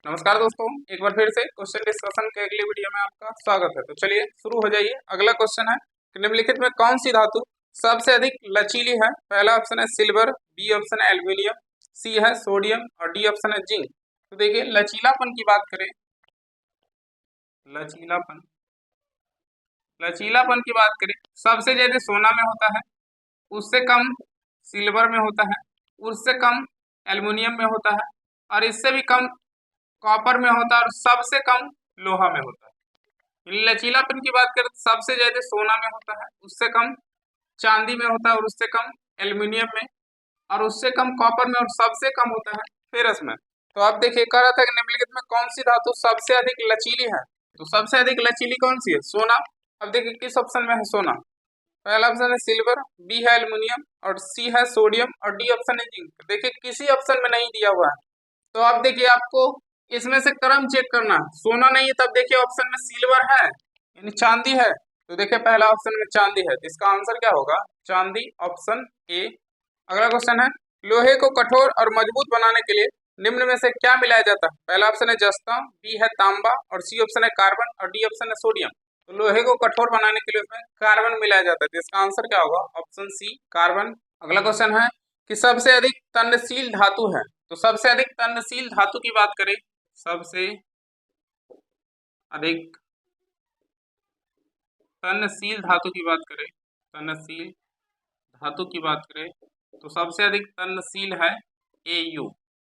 नमस्कार दोस्तों, एक बार फिर से क्वेश्चन डिस्कशन के अगली वीडियो में आपका स्वागत है। तो चलिए शुरू हो जाइए। अगला क्वेश्चन है कि निम्नलिखित में कौन सी धातु सबसे अधिक लचीली है। पहला ऑप्शन है सिल्वर, बी ऑप्शन है एल्यूमिनियम, सी है सोडियम और डी ऑप्शन है जिंक। तो देखिए लचीलापन की बात करें, लचीलापन लचीलापन की बात करें, सबसे ज्यादा सोना में होता है, उससे कम सिल्वर में होता है, उससे कम एल्युमिनियम में होता है और इससे भी कम कॉपर में होता है और सबसे कम लोहा में होता है। लचीलापन की बात करें तो सबसे ज्यादा सोना में होता है, उससे कम चांदी में होता है और उससे कम एल्युमिनियम में और उससे कम कॉपर में और सबसे कम होता है फेरस में। तो आप देखिए कह रहा था कि निम्नलिखित में कौन सी धातु सबसे अधिक लचीली है। तो सबसे अधिक लचीली कौन सी है? सोना। अब देखिए किस ऑप्शन में है सोना। पहला ऑप्शन है सिल्वर, बी है एल्युमिनियम और सी है सोडियम और डी ऑप्शन है जिंक। देखिए किसी ऑप्शन में नहीं दिया हुआ है। तो आप देखिए आपको इसमें से क्रम चेक करना है। सोना नहीं है तब देखिए ऑप्शन में सिल्वर है यानी चांदी है। तो देखिए पहला ऑप्शन में चांदी है, तो इसका आंसर क्या होगा? चांदी, ऑप्शन ए। अगला क्वेश्चन है लोहे को कठोर और मजबूत बनाने के लिए निम्न में से क्या मिलाया जाता है। पहला ऑप्शन है जस्ता, बी है तांबा और सी ऑप्शन है कार्बन और डी ऑप्शन है सोडियम। तो लोहे को कठोर बनाने के लिए उसमें कार्बन मिलाया जाता है, तो इसका आंसर क्या होगा? Option C, carbon. अगला क्वेश्चन है कि सबसे अधिक तन्यशील धातु है। तो सबसे अधिक तन्यशील धातु की बात करें, सबसे अधिक तन्यशील धातु की बात करें, तन्यशील धातु की बात करें तो सबसे अधिक तन्यशील है Au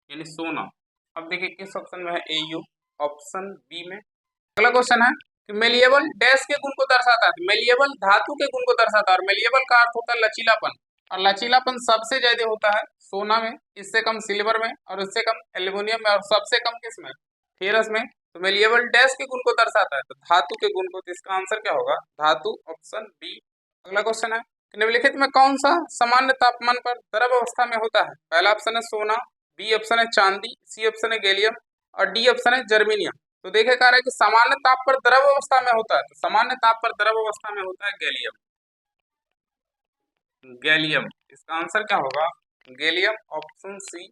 यानी सोना। अब देखिए किस ऑप्शन में है Au? ऑप्शन बी में। अगला क्वेश्चन है कि मेलिएबल डैश के गुण को दर्शाता है। मेलिएबल धातु के गुण को दर्शाता है और मेलिएबल का अर्थ होता है लचीलापन, और लचीलापन सबसे ज्यादा होता है सोना में, इससे कम सिल्वर में और इससे कम एल्युमिनियम में और सबसे कम किस में? फेरस में। तो मेलिएबल डैश के गुण को दर्शाता है, तो धातु के गुण को, तो इसका आंसर क्या होगा? धातु, ऑप्शन बी। अगला क्वेश्चन है निम्नलिखित में कौन सा सामान्य तापमान पर द्रव अवस्था में होता है। पहला ऑप्शन है सोना, बी ऑप्शन है चांदी, सी ऑप्शन है गैलियम और डी ऑप्शन है जर्मेनियम। तो देखे कह रहा है कि सामान्य ताप पर द्रव अवस्था में होता है, तो सामान्य ताप पर द्रव अवस्था में होता है गैलियम, गैलियम। इसका आंसर क्या होगा? Gallium, option C.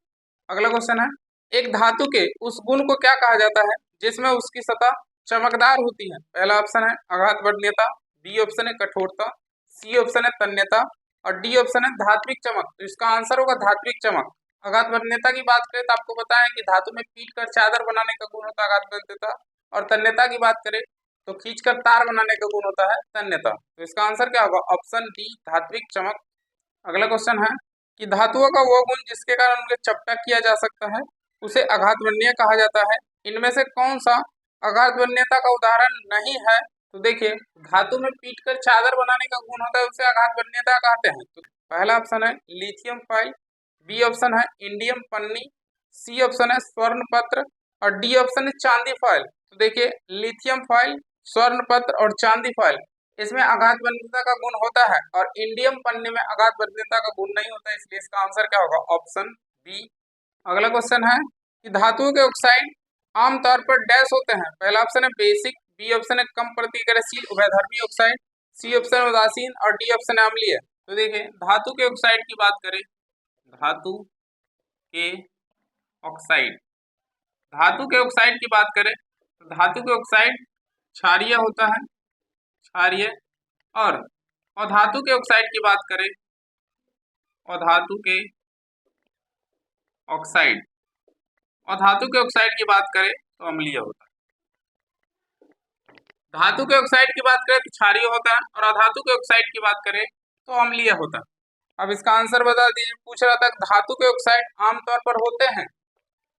अगला क्वेश्चन है एक धातु के उस गुण को क्या कहा जाता है जिसमें उसकी सतह चमकदार होती है। पहला ऑप्शन है आघात वर्णीयता, बी ऑप्शन है कठोरता, सी ऑप्शन है तन्यता और डी ऑप्शन है धात्विक चमक। तो इसका आंसर होगा धात्विक चमक। आघात वर्णीयता की बात करें तो आपको पता है कि धातु में पीट कर चादर बनाने का गुण होता है आघात वर्णीयता, और तन्यता की बात करें तो खींचकर तार बनाने का गुण होता है तन्यता। तो इसका आंसर क्या होगा? ऑप्शन डी, धात्विक चमक। अगला क्वेश्चन है कि धातुओं का वो गुण जिसके कारण उन्हें चपटा किया जा सकता है उसे आघात वर्णीय कहा जाता है। इनमें से कौन सा आघात वर्णीयता का उदाहरण नहीं है? तो देखिए धातु में पीटकर चादर बनाने का गुण होता है, उसे आघात वर्णीयता कहते हैं। तो पहला ऑप्शन है लिथियम फॉयल, बी ऑप्शन है इंडियम पन्नी, सी ऑप्शन है स्वर्ण पत्र और डी ऑप्शन है चांदी फॉयल। तो देखिए लिथियम फॉयल, स्वर्ण पत्र और चांदी फॉयल, इसमें आघात वर्णीयता का गुण होता है और इंडियम पन्नी में आघात वर्णीयता का गुण नहीं होता है, इसलिए इसका आंसर क्या होगा? Option B. अगला क्वेश्चन है कि धातुओं के ऑक्साइड आमतौर पर डैश होते हैं। पहला ऑप्शन है बेसिक, बी ऑप्शन है कम प्रतिक्रियाशील उभयधर्मी ऑक्साइड, सी ऑप्शन है उदासीन और डी ऑप्शन है अम्लीय। तो देखिए धातु के ऑक्साइड की बात करें, धातु के ऑक्साइड, धातु के ऑक्साइड की बात करें तो धातु के ऑक्साइड क्षारीय होता है, क्षारीय। और अधातु के ऑक्साइड की बात करें, अधातु के ऑक्साइड, अधातु के ऑक्साइड की बात करें तो अम्लीय होता है। धातु के ऑक्साइड की बात करें तो क्षारीय होता है और अधातु के ऑक्साइड की बात करें तो अम्लीय होता है। अब इसका आंसर बता दीजिए। पूछ रहा था धातु के ऑक्साइड आमतौर पर होते हैं,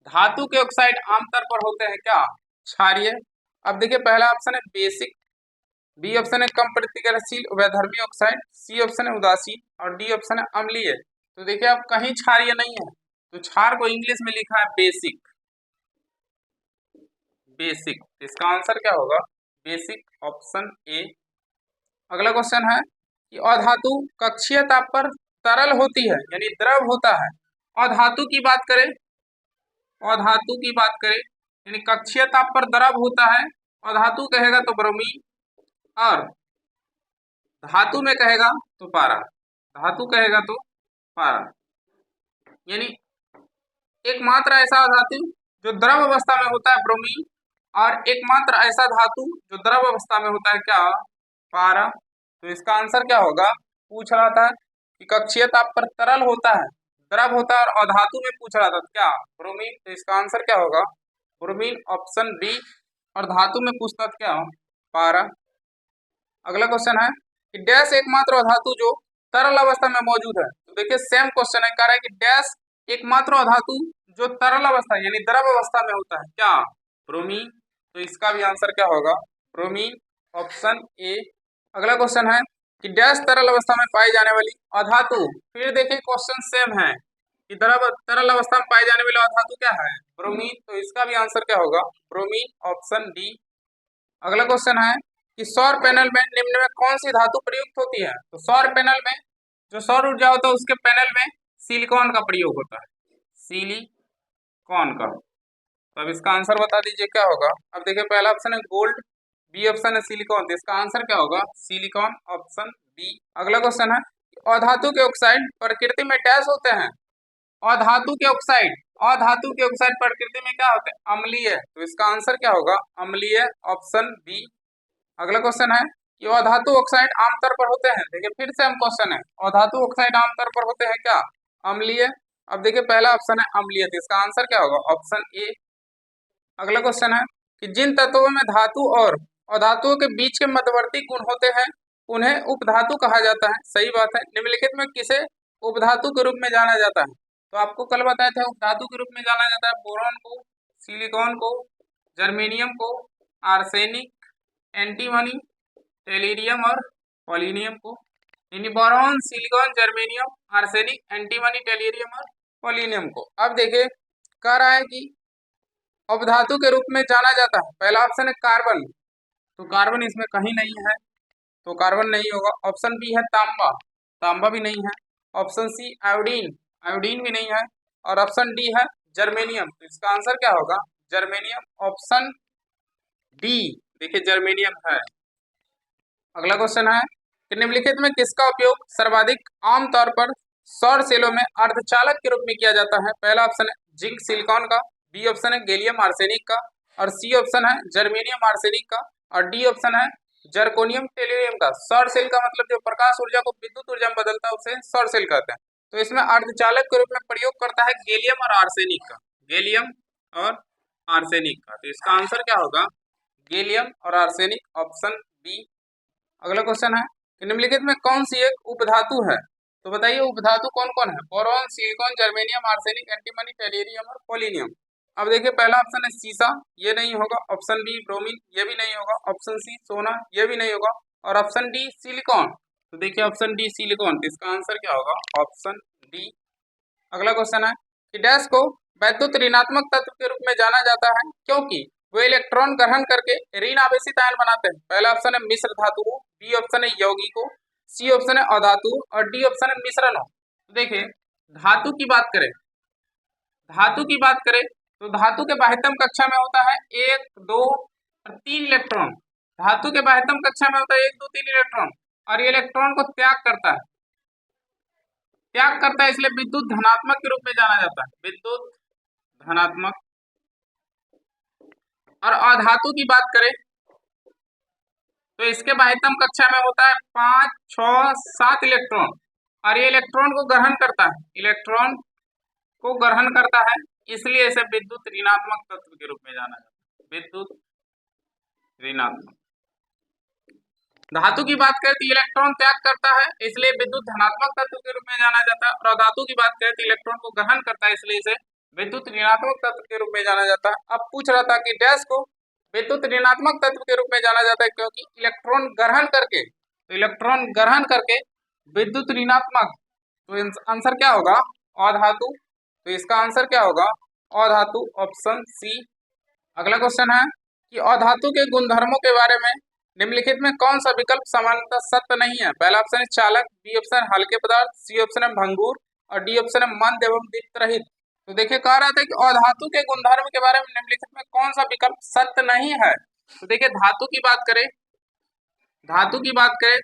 धातु के ऑक्साइड आमतौर पर होते हैं क्या? क्षारीय। अब देखिए पहला ऑप्शन है बेसिक, बी ऑप्शन है कम प्रतिक्रियाशील उभयधर्मी ऑक्साइड, सी ऑप्शन है उदासीन और डी ऑप्शन है अम्लीय। तो देखिए अब कहीं क्षारीय नहीं है, तो क्षार को इंग्लिश में लिखा है बेसिक, बेसिक। इसका आंसर क्या होगा? Basic, option A. अगला क्वेश्चन है कि अधातु कक्षीय ताप पर तरल होती है यानी द्रव होता है। अधातु की बात करें, अधातु की बात करें यानी कक्षीय ताप पर द्रव होता है। अधातु कहेगा तो ब्रोमीन और धातु में कहेगा तो पारा, धातु कहेगा तो पारा। यानी एकमात्र ऐसा धातु जो द्रव अवस्था में होता है ब्रोमीन, और एकमात्र ऐसा धातु जो द्रव अवस्था में होता है क्या, पारा। तो इसका आंसर क्या होगा, पूछ रहा था कि कक्षीय ताप पर तरल होता है, द्रव होता है, और अधातु में पूछ रहा था क्या, ब्रोमीन। तो इसका आंसर क्या होगा, ब्रोमीन, ऑप्शन बी। और धातु में पूछता था क्या, पारा। अगला क्वेश्चन है कि डैश एकमात्र धातु जो तरल अवस्था में मौजूद है। तो देखिए सेम क्वेश्चन है, कह रहा है कि डैश एकमात्र धातु जो तरल अवस्था यानी द्रव अवस्था में होता है क्या, ब्रोमीन। तो इसका भी आंसर क्या होगा, ब्रोमीन, ऑप्शन ए। अगला क्वेश्चन है कि डैश तरल अवस्था में पाई जाने वाली अधातु। फिर देखिए क्वेश्चन सेम है कि द्रव तरल अवस्था में पाई जाने वाली अधातु क्या है, ब्रोमीन। तो इसका भी आंसर क्या होगा, ब्रोमीन, ऑप्शन डी। अगला क्वेश्चन है कि सौर पैनल में निम्न में कौन सी धातु प्रयुक्त होती है। तो सौर पैनल में जो सौर ऊर्जा होता है उसके पैनल में सिलिकॉन का प्रयोग होता है, सिलिकॉन का। तो अब इसका आंसर बता दीजिए क्या होगा। अब देखिए पहला ऑप्शन है गोल्ड, बी ऑप्शन है सिलिकॉन। तो इसका आंसर क्या होगा, सिलिकॉन, ऑप्शन बी। अगला क्वेश्चन है अधातु के ऑक्साइड प्रकृति में डैश होते हैं। अधातु के ऑक्साइड, अधातु के ऑक्साइड प्रकृति में क्या होते हैं, अम्लीय। तो इसका आंसर क्या होगा, अम्लीय, ऑप्शन बी। अगला क्वेश्चन है कि अधातु ऑक्साइड आमतौर पर होते हैं। देखिए फिर से हम क्वेश्चन है, अधातु ऑक्साइड आमतौर पर होते हैं क्या, अम्लीय। अब देखिए पहला ऑप्शन है अम्लीय, तो इसका आंसर क्या होगा, ऑप्शन ए। अगला क्वेश्चन है कि जिन तत्वों में धातु और अधातुओं के बीच के मध्यवर्ती गुण होते हैं उन्हें उपधातु कहा जाता है। सही बात है। निम्नलिखित में किसे उपधातु के रूप में जाना जाता है। तो आपको कल बताया था उपधातु के रूप में जाना जाता है बोरॉन को, सिलिकॉन को, जर्मेनियम को, आर्सेनिक, एंटीमनी, टेलीरियम और पोलिनियम को। यानी boron, silicon, germanium, arsenic, antimony, tellurium और पोलिनियम को। अब देखिए कह रहा है कि अपधातु के रूप में जाना जाता है। पहला ऑप्शन है कार्बन, तो कार्बन इसमें कहीं नहीं है, तो कार्बन नहीं होगा। ऑप्शन बी है तांबा, तांबा भी नहीं है। ऑप्शन सी आयोडीन, आयोडीन भी नहीं है। और ऑप्शन डी है जर्मेनियम। तो इसका आंसर क्या होगा, जर्मेनियम, ऑप्शन डी। देखिए जर्मेनियम है। अगला क्वेश्चन है कि निम्नलिखित में किसका उपयोग सर्वाधिक आमतौर पर सौर सेलों में अर्धचालक के रूप में किया जाता है। पहला ऑप्शन है जिंक सिलिकॉन का, बी ऑप्शन है गैलियम आर्सेनिक का, और सी ऑप्शन है जर्मेनियम आर्सेनिक का, और डी ऑप्शन है जर्कोनियम टेल्यूरियम का। सौर सेल का मतलब जो प्रकाश ऊर्जा को विद्युत ऊर्जा में बदलता है उसे सौर सेल कहते हैं। तो इसमें अर्धचालक के रूप में प्रयोग करता है गैलियम और आर्सेनिक का, गैलियम और आर्सेनिक का। तो इसका आंसर क्या होगा, गैलियम और आर्सेनिक, ऑप्शन बी। अगला क्वेश्चन है कि निम्नलिखित में कौन सी एक उपधातु है। तो बताइए उपधातु कौन कौन है, boron, silicon, germanium, arsenic, antimony, tellurium और पोलिनियम। अब देखिए पहला ऑप्शन है सीसा, ये नहीं होगा। ऑप्शन बी ब्रोमीन, ये भी नहीं होगा। ऑप्शन सी सोना, ये भी नहीं होगा। और ऑप्शन डी सिलिकॉन। तो देखिए ऑप्शन डी सिलिकॉन, इसका आंसर क्या होगा, ऑप्शन डी। अगला क्वेश्चन है कि डैश को वैद्युत ऋणात्मक तत्व के रूप में जाना जाता है क्योंकि वे इलेक्ट्रॉन ग्रहण करके ऋण आवेशित आयन बनाते हैं। पहला ऑप्शन है मिश्र धातु, बी ऑप्शन है यौगिको, सी ऑप्शन है अधातु, और डी ऑप्शन है मिश्रण। देखिए धातु की बात करें, धातु की बात करें तो धातु के बाह्यतम कक्षा में होता है 1, 2 और 3 इलेक्ट्रॉन। धातु के बाह्यतम कक्षा में होता है 1, 2, 3 इलेक्ट्रॉन, और ये इलेक्ट्रॉन को त्याग करता है, त्याग करता है, इसलिए विद्युत धनात्मक के रूप में जाना जाता है, विद्युत धनात्मक। और अधातु की बात करें तो इसके बाह्यतम कक्षा में होता है 5, 6, 7 इलेक्ट्रॉन, और ये इलेक्ट्रॉन को ग्रहण करता है, इलेक्ट्रॉन को ग्रहण करता है, इसलिए इसे विद्युत ऋणात्मक तत्व के रूप में जाना जाता है, विद्युत ऋणात्मक। धातु की बात करें तो इलेक्ट्रॉन त्याग करता है, इसलिए विद्युत धनात्मक तत्व के रूप में जाना जाता है। और अधातु की बात करें तो इलेक्ट्रॉन को ग्रहण करता है, इसलिए इसे विद्युत ऋणात्मक तत्व के रूप में जाना जाता है। अब पूछ रहा था कि डैश को विद्युत ऋणात्मक तत्व के रूप में जाना जाता है क्योंकि इलेक्ट्रॉन ग्रहण करके, तो इलेक्ट्रॉन ग्रहण करके विद्युत ऋणात्मक। तो आंसर क्या होगा, अधातु। तो इसका आंसर क्या होगा, अधातु, ऑप्शन सी। अगला क्वेश्चन है कि अधातु के गुणधर्मों के बारे में निम्नलिखित में कौन सा विकल्प सामान्यतः सत्य नहीं है। पहला ऑप्शन है चालक, बी ऑप्शन है हल्के पदार्थ, सी ऑप्शन है भंगुर, और डी ऑप्शन है मंद एवं दीप्त रहित। तो देखिए कह रहा था कि अधातु के गुणधर्म के बारे में निम्नलिखित में कौन सा विकल्प सत्य नहीं है। तो देखिए धातु की बात करें, धातु की बात करें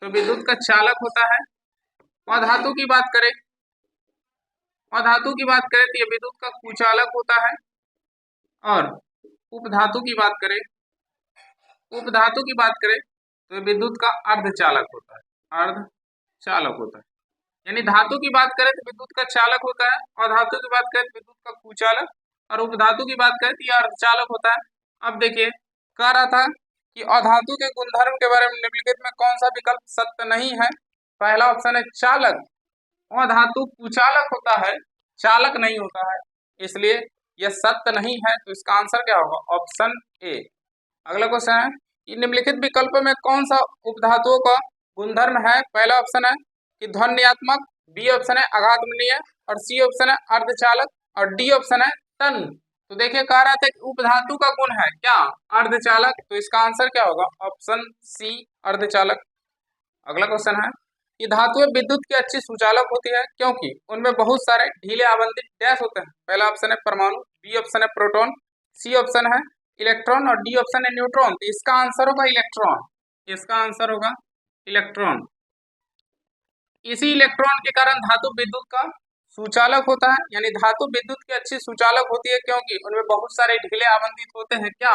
तो विद्युत का चालक होता है। अधातु की बात करें, अधातु की बात करें तो ये विद्युत का कुचालक होता है। और उपधातु की बात करें, उपधातु की बात करें तो ये विद्युत का अर्धचालक होता है, अर्धचालक होता है। यानी धातु की बात करें तो विद्युत का चालक होता है, और धातु की बात करें तो विद्युत का कुचालक, और उपधातु की बात करें तो यह अर्धचालक होता है। अब देखिए, कह रहा था कि अधातु के गुणधर्म के बारे में निम्नलिखित में कौन सा विकल्प सत्य नहीं है। पहला ऑप्शन है चालक। अधातु कुचालक होता है, चालक नहीं होता है, इसलिए यह सत्य नहीं है। तो इसका आंसर क्या होगा? Option A. अगला क्वेश्चन है कि निम्नलिखित विकल्प में कौन सा उपधातुओं का गुणधर्म है। पहला ऑप्शन है कि ध्वन्यात्मक, बी ऑप्शन है आघातमनीय, और सी ऑप्शन है अर्धचालक, और डी ऑप्शन है तन। तो देखिए, कह रहा था कि उपधातु का गुण है क्या? अर्धचालक। तो इसका आंसर क्या होगा? ऑप्शन सी, अर्धचालक। अगला क्वेश्चन है कि धातुएं विद्युत की अच्छी सुचालक होती है क्योंकि उनमें बहुत सारे ढीले आवंटित डैश होते हैं। पहला ऑप्शन है परमाणु, बी ऑप्शन है प्रोटॉन, सी ऑप्शन है इलेक्ट्रॉन, और डी ऑप्शन है न्यूट्रॉन। तो इसका आंसर होगा इलेक्ट्रॉन। इसका आंसर होगा इलेक्ट्रॉन। इसी इलेक्ट्रॉन के कारण धातु विद्युत का सुचालक होता है। यानी धातु विद्युत की अच्छी सुचालक होती है क्योंकि उनमें बहुत सारे ढीले आवंटित होते हैं क्या?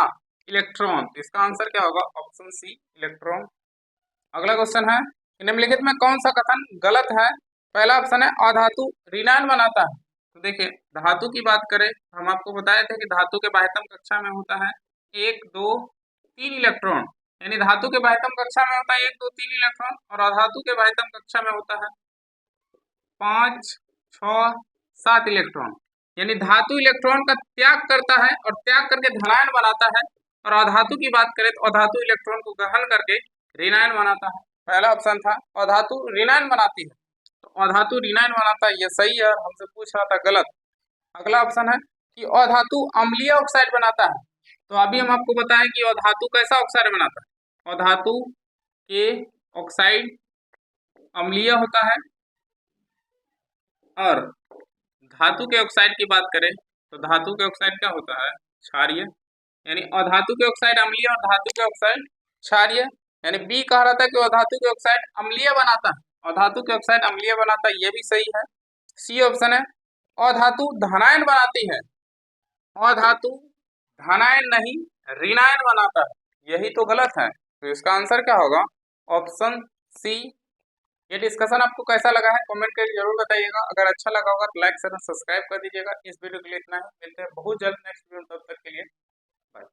इलेक्ट्रॉन। तो इसका आंसर क्या होगा? Option C, electron. अगला क्वेश्चन है निम्नलिखित में कौन सा कथन गलत है। पहला ऑप्शन है अधातु ऋणायन बनाता है। तो देखिए, धातु की बात करें, हम आपको बताए थे कि धातु के बाह्यतम कक्षा में होता है 1, 2, 3 इलेक्ट्रॉन। यानी धातु के बाह्यतम कक्षा में होता है 1, 2, 3 इलेक्ट्रॉन, और अधातु के बाह्यतम कक्षा में होता है 5, 6, 7 इलेक्ट्रॉन। यानी धातु इलेक्ट्रॉन का त्याग करता है और त्याग करके धनायन बनाता है, और अधातु की बात करें तो अधातु इलेक्ट्रॉन को ग्रहण करके ऋणायन बनाता है। पहला ऑप्शन था अधातु ऋणायन बनाती है, तो अधातु ऋणायन बनाता है, ये सही है, हमसे पूछ रहा था गलत। अगला ऑप्शन है कि अधातु अम्लीय ऑक्साइड बनाता है। तो अभी हम आपको बताएं कि अधातु कैसा ऑक्साइड बनाता है। अधातु के ऑक्साइड अम्लीय होता है, और धातु के ऑक्साइड की बात करें तो धातु के ऑक्साइड क्या होता है? क्षारीय। यानी अधातु के ऑक्साइड अम्लीय और धातु के ऑक्साइड क्षारीय। यानी बी कह रहा था कि अधातु के ऑक्साइड अम्लीय बनाता है, अधातु के ऑक्साइड अम्लीय बनाता है, ये भी सही है। सी ऑप्शन है अधातु धनायन बनाती है, अधातु धनायन नहीं ऋणायन बनाता है, यही तो गलत है। तो इसका आंसर क्या होगा? Option C. ये डिस्कशन आपको कैसा लगा है कमेंट करके जरूर बताइएगा। अगर अच्छा लगा होगा तो लाइक शेयर सब्सक्राइब कर दीजिएगा। इस वीडियो के लिए इतना ही, मिलते हैं बहुत जल्द नेक्स्ट वीडियो, तब तक के लिए बाय।